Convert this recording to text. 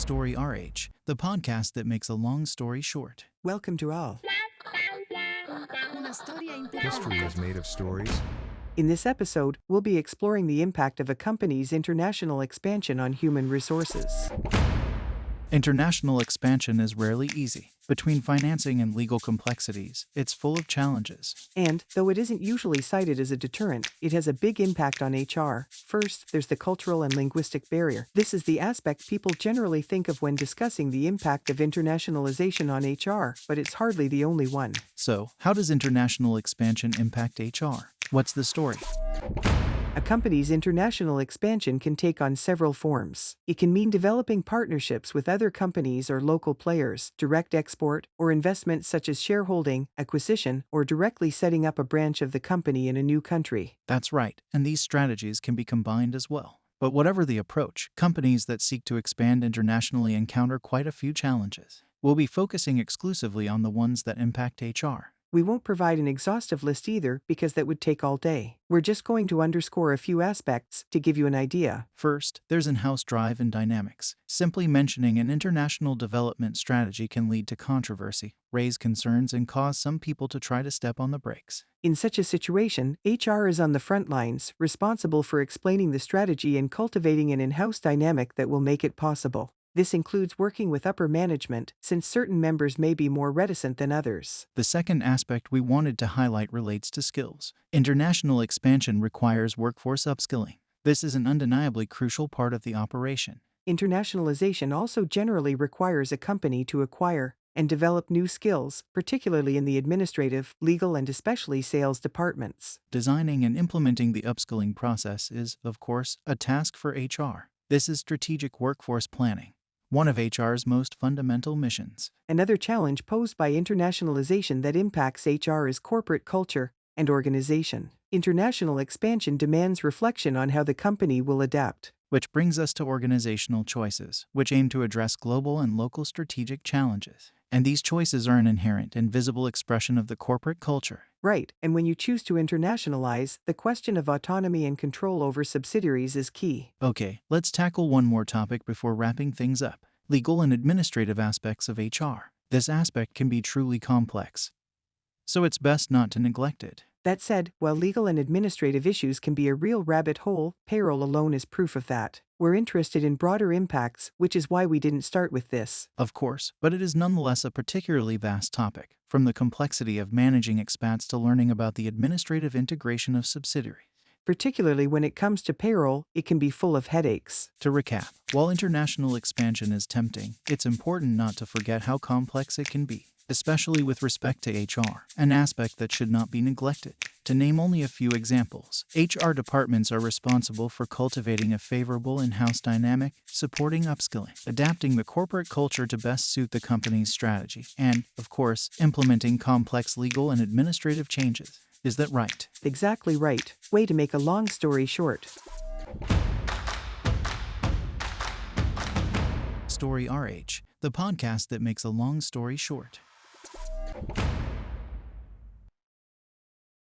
Story RH, the podcast that makes a long story short. Welcome to all. History is made of stories. In this episode, we'll be exploring the impact of a company's international expansion on human resources. International expansion is rarely easy. Between financing and legal complexities, it's full of challenges. And, though it isn't usually cited as a deterrent, it has a big impact on HR. First, there's the cultural and linguistic barrier. This is the aspect people generally think of when discussing the impact of internationalization on HR, but it's hardly the only one. So, how does international expansion impact HR? What's the story? A company's international expansion can take on several forms. It can mean developing partnerships with other companies or local players, direct export, or investments such as shareholding, acquisition, or directly setting up a branch of the company in a new country. That's right, and these strategies can be combined as well. But whatever the approach, companies that seek to expand internationally encounter quite a few challenges. We'll be focusing exclusively on the ones that impact HR. We won't provide an exhaustive list either because that would take all day. We're just going to underscore a few aspects to give you an idea. First, there's in-house drive and dynamics. Simply mentioning an international development strategy can lead to controversy, raise concerns, and cause some people to try to step on the brakes. In such a situation, HR is on the front lines, responsible for explaining the strategy and cultivating an in-house dynamic that will make it possible. This includes working with upper management, since certain members may be more reticent than others. The second aspect we wanted to highlight relates to skills. International expansion requires workforce upskilling. This is an undeniably crucial part of the operation. Internationalization also generally requires a company to acquire and develop new skills, particularly in the administrative, legal, and especially sales departments. Designing and implementing the upskilling process is, of course, a task for HR. This is strategic workforce planning, one of HR's most fundamental missions. Another challenge posed by internationalization that impacts HR is corporate culture and organization. International expansion demands reflection on how the company will adapt. Which brings us to organizational choices, which aim to address global and local strategic challenges. And these choices are an inherent and visible expression of the corporate culture. Right, and when you choose to internationalize, the question of autonomy and control over subsidiaries is key. Okay, let's tackle one more topic before wrapping things up. Legal and administrative aspects of HR. This aspect can be truly complex, so it's best not to neglect it. That said, while legal and administrative issues can be a real rabbit hole, payroll alone is proof of that. We're interested in broader impacts, which is why we didn't start with this. Of course, but it is nonetheless a particularly vast topic, from the complexity of managing expats to learning about the administrative integration of subsidiaries. Particularly when it comes to payroll, it can be full of headaches. To recap, while international expansion is tempting, it's important not to forget how complex it can be, especially with respect to HR, an aspect that should not be neglected. To name only a few examples, HR departments are responsible for cultivating a favorable in-house dynamic, supporting upskilling, adapting the corporate culture to best suit the company's strategy, and, of course, implementing complex legal and administrative changes. Is that right? Exactly right. Way to make a long story short. Story RH, the podcast that makes a long story short.